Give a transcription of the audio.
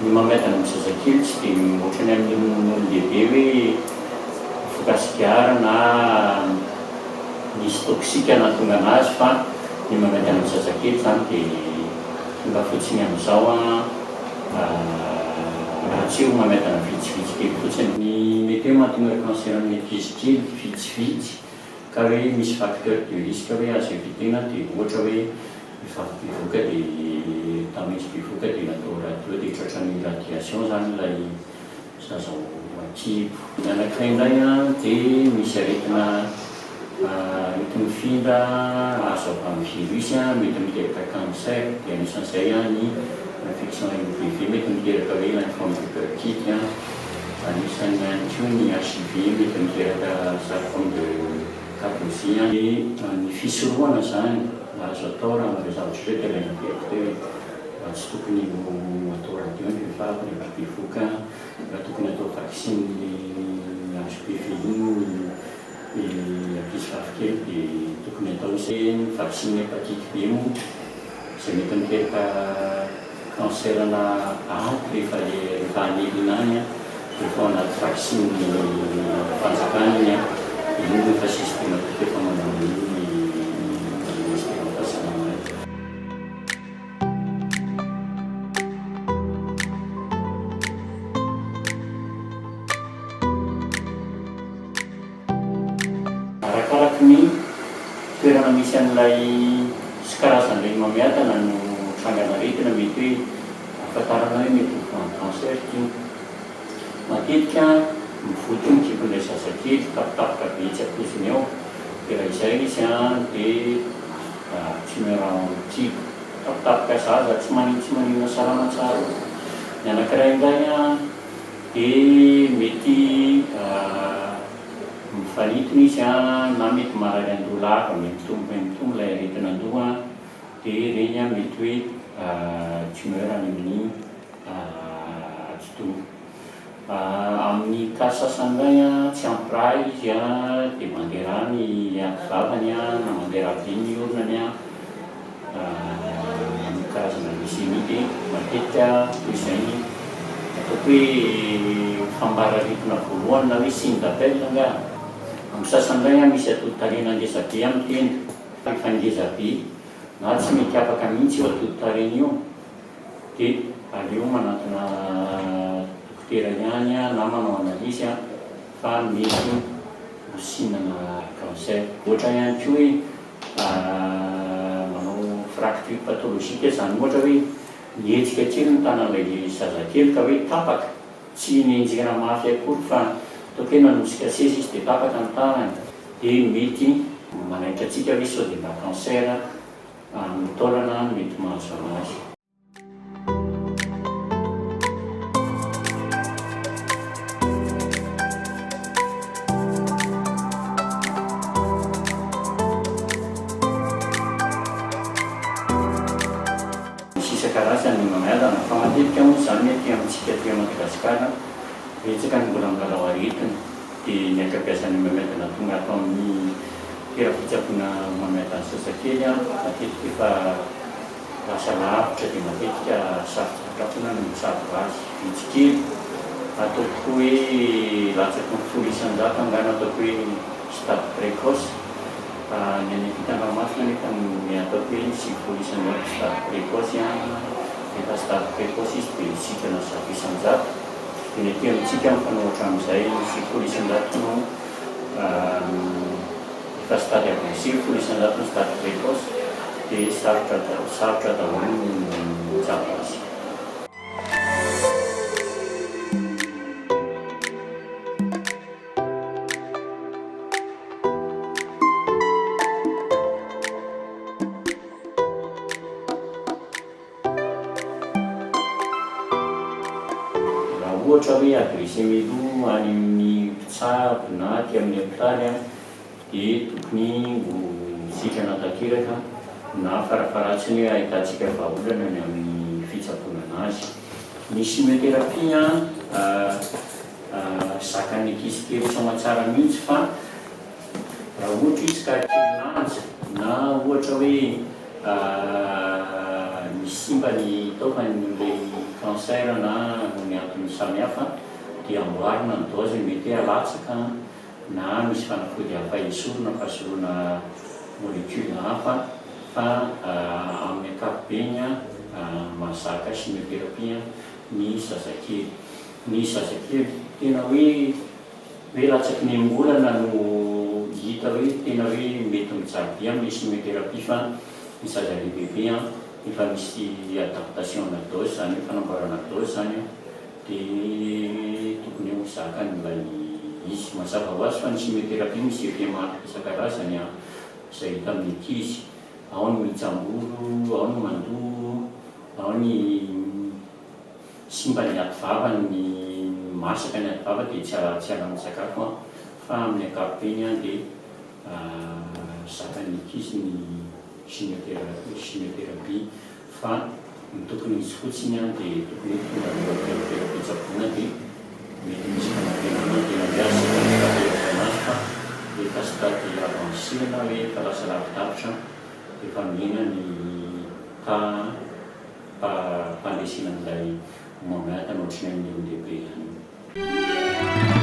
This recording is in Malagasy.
ny mametana amin'ny zazakely tsy dia ohatrany amin'ny lehibe hoe fokasikara na misy toksika nahatonga anazy fa ny mametana amin'ny zazakely zany dia tonga fotsiny amin'izao tsy ho mametana vitsivitsy kely fotsiny. Ny mety hoe mahatonga cancer amin'ny ankizy kely vitsivitsy ka hoe misy facteur de risque hoe azo evitena dia ohatra hoe mivavy-pivoaka dia tamisy pivoaka dia natao radio dia tratran'ny radiation zany ilay zaza ho ankibo. Ny anankiray indray dia misy aretina mifindra azo avy amin'ny virus mety miteraka cancer dia anisan'izay ny infection HPV mety miteraka hoe lymphome tuberculite anisan'ny ihany koa ny HIV mety miteraka sarcome de Kaposi dia ny fisorohana zany azo atao raha amin'ireo zavatra hoe tena miteraka hoe tsy tokony atao radio ny vehivavy rehefa bevoaka raha tokony atao vaccine ny HPV ny ankizy vavikely dia tokony atao izay ny vaccine hépatite B moa izay mety miteraka cancerna rehefa anelina any rehefa ao anaty vaccine fanjakana iny iny rehefa système efa manao système fahasalamana. Arakaraky ny toerana misy an'ilay sy karazan'ilay mametana no trangan'aretina mety hoe ahafantarana hoe mety ho cancer ity. Matetika mivoto ny kipon'ilay zazakely tapitapoka betsy akoziny ao dia raha izay izy dia tumeur kibo tapitapoka zaza tsy maninona salama tsara. Ny anankiray indray dia mety mifanitona izy na mety marary andoha lava mitombo ilay aretina andoha dia ireny mety hoe tumeur any amin'ny atidoha. Amin'ny cas sasany indray tsy ampiraha izy dia mandeha ny ankivavany na mandeha be ny ornany amin'ny karazana leucémie dia matetika izay ataoko hoe fambararetina voalohany na hoe signe d'appel nga. Amin'ny sasany indray misy atodi-tarena ngezabe amin'ny tenda rehefa ngezabe na tsy mety afaka mihitsy io atodi-tarena io dia aleo manatona dokotera ihany na manao analyse fa mety ho sinana cancer. Ohatra ihany koa hoe manao fracture pathologique zany ohatra hoe nietsika kely ny tanan'ilay zazakely ka hoe tapaka tsy nenjera mafy akory fa ataoko hoe nanosika seza izy dia tapaka ny tanany dia mety manaitra antsika hoe sao dia mba cancer amin'ny taolana mety mahazo anazy. Karazany mametana fa matetika moa zany aty amintsika aty Madagasikara betsaka ny mbola milalao aretina dia ny ankabeazan'ny mametana tonga atao amin'ny toeram-pitsaboana mametana zazakely matetika efa lasa lavitra dia matetika sarotra kapoana no mitsabo azy vitsikely ataoko hoe latsaky ny folo isan-jato angano ataoko hoe stade précoce. Ny any ampitan-dranomasina nefa ny ataoko hoe sivifolo isan-jato stade précoce efa stade précoce izy dia sitrana zato isan-jato dia ny aty amintsika mifanohitra amin'izay sivifolo isan-jato no efa stade avancé folo isan-jato no stade précoce dia sarotra daholo no mitsabo azy. Ohatra hoe agressé melo any amin'ny mpitsabo na aty amin'ny hopitaly dia tokony ho sitrana tanteraka na farafaratsiny hoe ahitantsika vahaolana ny amin'ny fitsaboana anazy. Ny chimiothérapie zakan'ny ankizy kely soamatsara mihitsy fa raha ohatra izy ka kely lanja na ohatra hoe ny simba ny taokan'ilay cancer na ny antony samihafa dia amboarina ny dose mety alatsaka na misy fanafody hafa esorina fa soroana molécule hafa fa amin'ny ankapobeny mahazaka chimiothérapie ny zazakely. Ny zazakely tena hoe latsaky ny ambolana no hita hoe tena hoe mety mijaly amin'ny chimiothérapie fa ny zaza lehibe efa misy adaptation na dose zany fanamboarana dose zany dia tokony ho zakan'ilay izy. Mazava ho azy fa ny chimiothérapie misy effet maro isan-karazany izay hita amin'ny ankizy, ao ny mitsambolo, ao ny mandoa, ao ny simba ny aty vava, ny masaka ny aty vava dia tsy ala amin'ny sakafo fa amin'ny ankapobeny dia zakan'ny ankizy ny chimiothérapie fa ny tokony izy fotsiny dia tokony tonga dia mety misy fanampianana dia mandeha anazy fa efa stade avancé na hoe efa lasa lavidavitra dia efa mihena ny fandesinan'ilay mamata no ohatrany amin'ny lehibe.